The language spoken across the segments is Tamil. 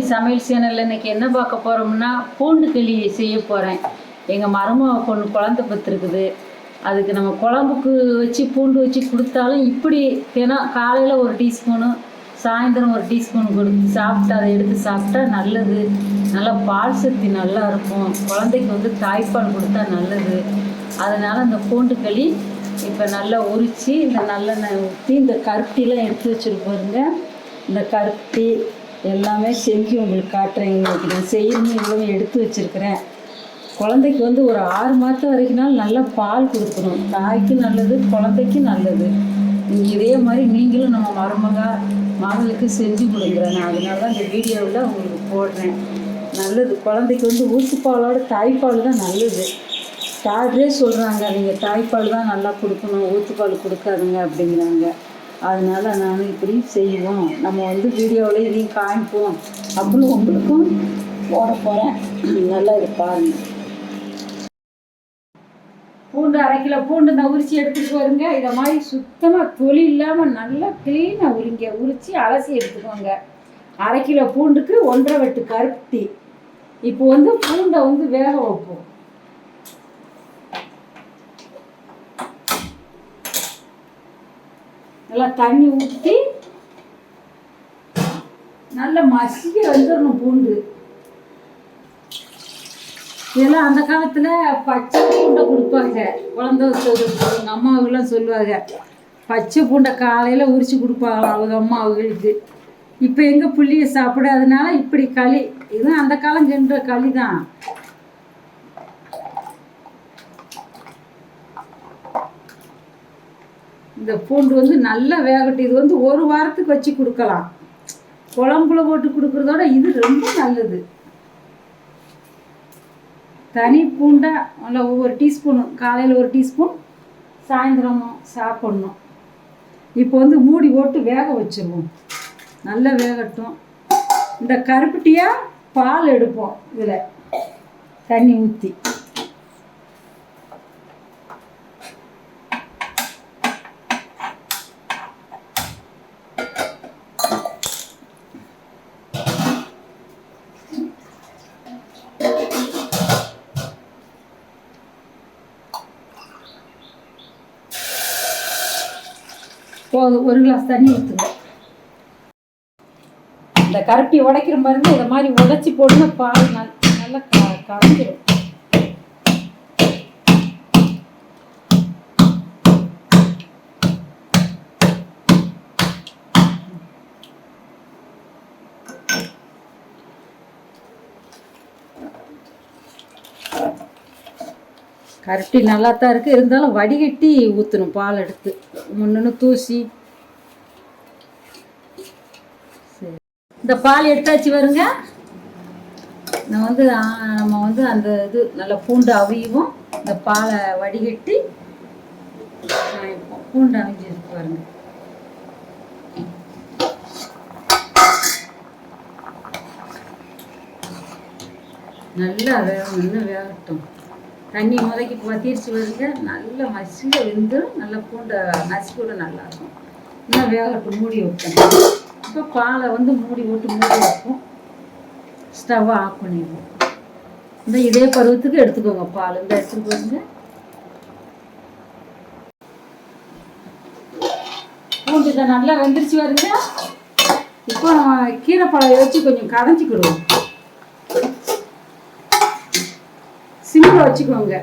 பூண்டுகளி சமையல் சேனலில் இன்றைக்கி என்ன பார்க்க போகிறோம்னா பூண்டுகளி செய்ய போகிறேன். எங்கள் மருமக பொண்ணு குழந்தை பத்துருக்குது. அதுக்கு நம்ம குழம்புக்கு வச்சு பூண்டு வச்சு கொடுத்தாலும் இப்படி தினம் காலையில் ஒரு டீஸ்பூனு சாயந்தரம் ஒரு டீஸ்பூன் கொடுத்து சாப்பிட்டா அதை எடுத்து சாப்பிட்டா நல்லது. நல்லா பால் சக்தி நல்லா இருக்கும். குழந்தைக்கு வந்து தாய்ப்பால் கொடுத்தா நல்லது. அதனால் இந்த பூண்டுகளி இப்போ நல்லா உரித்து இந்த நல்லெண்ணெய் ஊற்றி இந்த கருப்டிலாம் எடுத்து வச்சுருப்பாருங்க. இந்த கருப்டி எல்லாமே செஞ்சு உங்களுக்கு காட்டுறேன். இன்னைக்கு நான் செய்யணும்னு இவ்வளோ எடுத்து வச்சுருக்கிறேன். குழந்தைக்கு வந்து ஒரு 6 மாதம் வரைக்கும்னாலும் நல்லா பால் கொடுக்கணும். தாய்க்கு நல்லது, குழந்தைக்கு நல்லது. நீங்கள் இதே மாதிரி நீங்களும் நம்ம மகளுக்கு செஞ்சு கொடுக்குறேன். நான் அதனால தான் இந்த வீடியோவில் உங்களுக்கு போடுறேன். நல்லது. குழந்தைக்கு வந்து ஊசிப்பாலோட தாய்ப்பால் தான் நல்லது. டாக்டரே சொல்கிறாங்க நீங்கள் தாய்ப்பால் தான் நல்லா கொடுக்கணும், ஊத்துப்பால் கொடுக்காதுங்க அப்படிங்கிறாங்க. அதனால் நான் இப்படி செய்வோம், நம்ம வந்து வீடியோவில் இதையும் காமிப்போம் அப்படின்னு உங்களுக்கும் போட போகிறேன். நல்லா இருப்பாருங்க. பூண்டு 1/2 கிலோ பூண்டு நான் உரித்து எடுத்துகிட்டு வருங்க. இதை மாதிரி சுத்தமாக தொலி இல்லாமல் நல்லா க்ளீனாக உரித்து அலசி எடுத்துக்கோங்க. 1/2 கிலோ பூண்டுக்கு 1.5 வெட்டு கருப்டி. இப்போ வந்து பூண்டை வந்து வேக வைப்போம். நல்லா தண்ணி ஊற்றி நல்லா மசிக்க வந்துடணும் பூண்டு. இதெல்லாம் அந்த காலத்தில் பச்சை பூண்டை கொடுப்பாங்க. குழந்தை எங்கள் அம்மாவுக்கெல்லாம் சொல்லுவாங்க, பச்சை பூண்டை காலையில் உரித்து கொடுப்பாங்க அவங்க அம்மாவுகளுக்கு. இப்போ எங்கள் புள்ளியை சாப்பிடாதனால இப்படி களி, இதுவும் அந்த காலம் சென்ற களி தான். இந்த பூண்டு வந்து நல்லா வேகட்டும். இது வந்து 1 வாரத்துக்கு வச்சு கொடுக்கலாம். குழம்புல போட்டு கொடுக்குறதோட இது ரொம்ப நல்லது. தனி பூண்டா நல்லா ஒவ்வொரு டீஸ்பூனு, காலையில் 1 டீஸ்பூன், சாயந்தரமும் சாப்பிட்ணும். இப்போ வந்து மூடி போட்டு வேக வச்சுருவோம். நல்லா வேகட்டும். இந்த கருப்பட்டியாக பால் எடுப்போம். இதில் தண்ணி ஊற்றி போதும். 1 கிளாஸ் தண்ணி ஊற்றுங்க. இந்த கருப்பி உடைக்கிற பாருங்க, இதை மாதிரி உடைச்சி போடுங்க. பால் நல்லா கரைஞ்சிடும். கருப்பி நல்லா தான் இருக்குது. இருந்தாலும் வடிகட்டி ஊற்றணும். பால் எடுத்து முன்னு தூசி. சரி, இந்த பால் எடுத்தாச்சு வருங்க. நம்ம வந்து அந்த இது நல்லா பூண்டு அவியும். இந்த பாலை வடிகட்டி பூண்டு அவிஞ்சிருக்கு பாருங்க. நல்லா இன்னும் வேகட்டும். தண்ணி முதக்கி பத்திரிச்சு வருங்க. நல்லா மசிக்க வெந்து நல்லா பூண்டை நசுக்கூட நல்லாயிருக்கும். இன்னும் வேகட்டும். மூடி வைப்போம். இப்போ பாலை வந்து மூடி போட்டு மூடி வைப்போம். ஸ்டவ்வை ஆஃப் பண்ணிடுவோம். இந்த இதே பருவத்துக்கு எடுத்துக்கோங்க பால். இந்த எடுத்துட்டு போங்க. பூண்டு இதை நல்லா வெந்துருச்சு வருங்க. இப்போ நம்ம கீரைப்பழம் வச்சு கொஞ்சம் கடைஞ்சிக்கிடுவோம். சிம்மில் வச்சுக்கோங்க.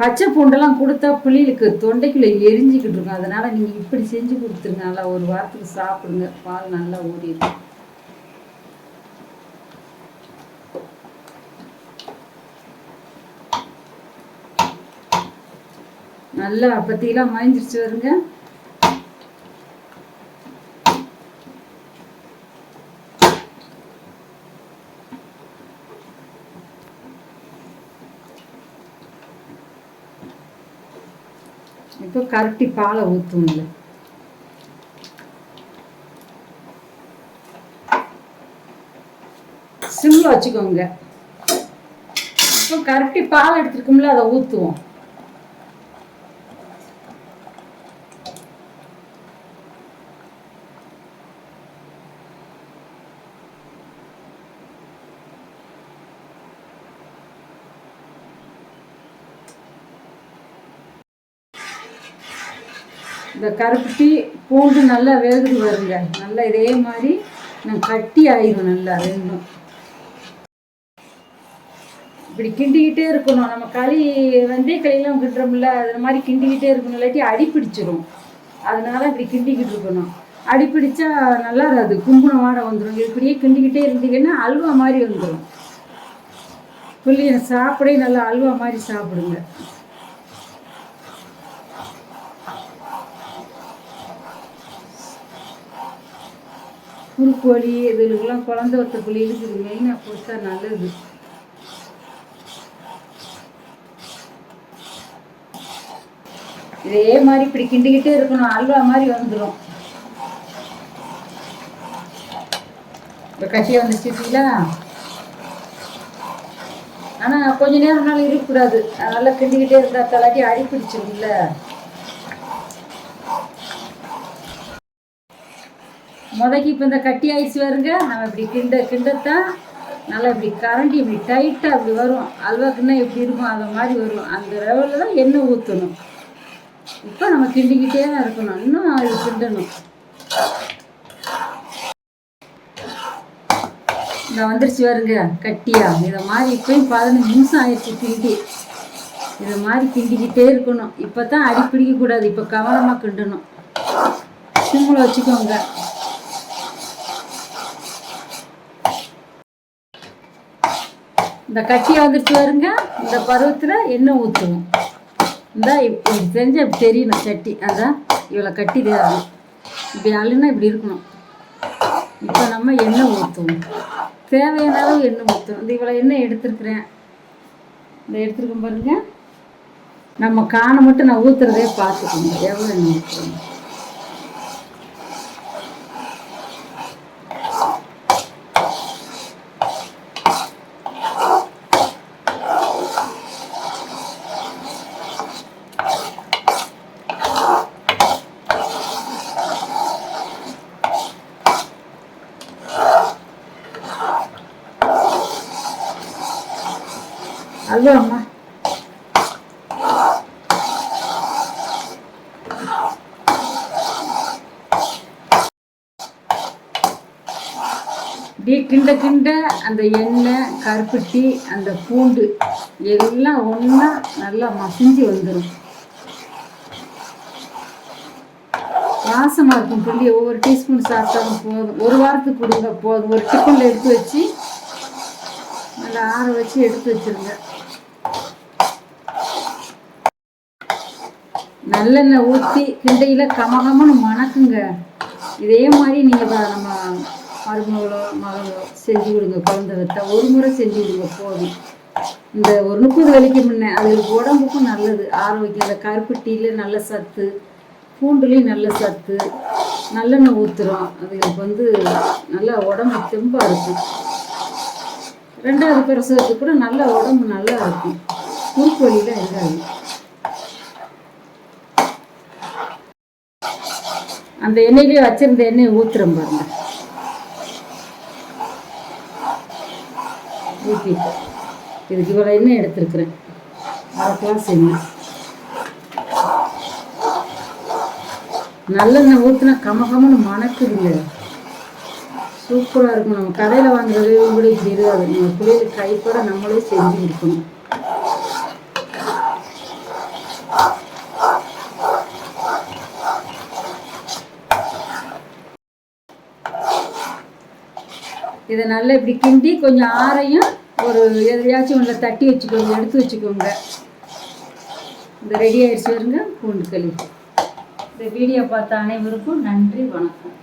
பச்சை பூண்டெல்லாம் கொடுத்தா பிள்ளைகளுக்கு தொண்டைக்குள்ள எரிஞ்சிக்கிட்டு இருக்கும். அதனால நீங்க இப்படி செஞ்சு கொடுத்துருங்க. நல்லா 1 வாரத்துக்கு சாப்பிடுங்க. பால் நல்லா ஊறிடும். நல்லா பத்தியெல்லாம் மயஞ்சிருச்சு வருங்க. இப்போ கரட்டி பாலை ஊற்றுங்க. சிம்மில் வச்சுக்கோங்க. இப்போ கருப்பட்டி பால் எடுத்துருக்கோம்ல அதை ஊற்றுவோம். இந்த கருப்பட்டி பூண்டு நல்லா வேகுது வருங்க. நல்லா இதே மாதிரி நான் கட்டி ஆயிடும். நல்லா ரெண்டும் இப்படி கிண்டிக்கிட்டே இருக்கணும். நம்ம களி களியெல்லாம் கிண்டுறோம்ல, அது மாதிரி கிண்டிக்கிட்டே இருக்கணும், இல்லாட்டி அடி பிடிச்சிரும். அதனால இப்படி கிண்டிக்கிட்டு இருக்கணும். அடி பிடிச்சா நல்லா இருக்காது, குங்குணம் வாடை வந்துடும். இப்படியே கிண்டிக்கிட்டே இருந்தீங்கன்னா அல்வா மாதிரி வந்துடும். புள்ளிய சாப்பிடே நல்லா அல்வா மாதிரி சாப்பிடுங்க. குறுக்கோழி இதுக்கெல்லாம் குழந்தை வத்த புள்ளிகளுக்கு இது மெயினாக கொடுத்தா நல்லது. இதே மாதிரி இப்படி கிண்டிக்கிட்டே இருக்கணும், அல்வா மாதிரி வந்துடும். இப்போ கட்டியாக வந்துச்சுங்களா? ஆனால் கொஞ்ச நேரம்னாலும் இருக்கக்கூடாது, நல்லா கிண்டிக்கிட்டே இருந்தால் தலாட்டி அடி பிடிச்சிருக்குல்ல. முதக்கி இப்போ இந்த கட்டி ஆயிடுச்சு வருங்க. நம்ம இப்படி கிண்டத்தான் நல்லா இப்படி கரண்டி இப்படி டைட்டாக அப்படி வரும். அல்வாக்குன்னா எப்படி இருக்கும் அது மாதிரி வரும். அந்த லெவலில் தான் எண்ணெய் ஊற்றணும். இப்போ நம்ம கிண்டிக்கிட்டே தான் இருக்கணும், இன்னும் அது கிண்டணும். இந்த வந்துருச்சு வருங்க கட்டியா. இதை மாதிரி இப்போயும் 15 நிமிஷம் ஆயிடுச்சு கிண்டி. இதை மாதிரி கிண்டிக்கிட்டே இருக்கணும். இப்போ தான் அடி பிடிக்கக்கூடாது. இப்போ கவனமாக கிண்டணும். சிம்மில் வச்சுக்கோங்க. இந்த கட்டியை வந்துட்டு வருங்க. இந்த பருவத்தில் எண்ணெய் ஊற்றுவோம். இந்த இப்படி செஞ்சு அப்படி தெரியணும் சட்டி. அதான் இவ்வளோ கட்டி தேவை. இப்படி அள்ளுனா இப்படி இருக்கணும். இப்போ நம்ம எண்ணெய் ஊற்றுவோம். தேவையான அளவு எண்ணெய் ஊற்றுவோம். இந்த இவ்வளோ எண்ணெய் எடுத்துருக்குறேன். இந்த எடுத்துருக்கோம் பாருங்க. நம்ம காண மட்டும் நான் ஊற்றுறதே பார்த்துக்கோங்க எவ்வளோ எண்ணெய் ஊற்றுவோம். அல்வா அம்மா இப்படி கிண்ட கிண்ட அந்த எண்ணெய், கருப்பட்டி, அந்த பூண்டு எல்லாம் ஒன்றா நல்லா மசிஞ்சு வந்துடும். வாசமாக இருக்கும். புள்ளி ஒவ்வொரு டீஸ்பூன் சாப்பிட்டாலும் போதும். ஒரு வாரத்துக்கு கொடுங்க போதும். ஒரு டிஃபனில் எடுத்து வச்சு நல்லா ஆற வச்சு எடுத்து வச்சுருங்க. நல்லெண்ணெய் ஊற்றி கிண்டையில் கமகமன்னு மணக்குங்க. இதே மாதிரி நீங்கள் நம்ம மருமகளோ மகளோ செஞ்சு கொடுங்க. குழந்தை வைத்தா ஒரு முறை செஞ்சு கொடுங்க போதும். இந்த ஒரு 30 வலிக்கு முன்னே அதுக்கு உடம்புக்கும் நல்லது, ஆரோக்கியம். இந்த கருப்பட்டியில் நல்ல சத்து, பூண்டுலேயும் நல்ல சத்து. நல்லெண்ணெய் ஊற்றுறோம், அதுக்கு நல்லா உடம்பு தெம்பாக இருக்கும். 2வது பிரசவத்துக்கு கூட நல்ல உடம்பு நல்லா இருக்கும். குறுக்கு வலியில் இருக்காது. அந்த எண்ணெயிலே வச்சிருந்த எண்ணெயை ஊற்றுறோம் பாருங்க. ஊற்றிட்டு இதுக்கு இவ்வளோ எண்ணெய் எடுத்துருக்குறேன். 1/2 கிளாஸ் எண்ணெய். நல்லெண்ணெய் ஊற்றினா கமகமன்னு மணக்குதுங்க. சூப்பராக இருக்கும். நம்ம கடையில் வாங்குறது கூட இப்படி இருக்காது. நம்ம பிள்ளைகளுக்கு கைப்பட நம்மளே செஞ்சு கொடுக்கணும். இதை நல்லா இப்படி கிண்டி கொஞ்சம் ஆறையும் ஒரு எதையாச்சும் ஒன்றை தட்டி வச்சுக்கோங்க, எடுத்து வச்சுக்கோங்க. இந்த ரெடி ஆகிடுச்சு வருங்க பூண்டு களி. இந்த வீடியோ பார்த்த அனைவருக்கும் நன்றி, வணக்கம்.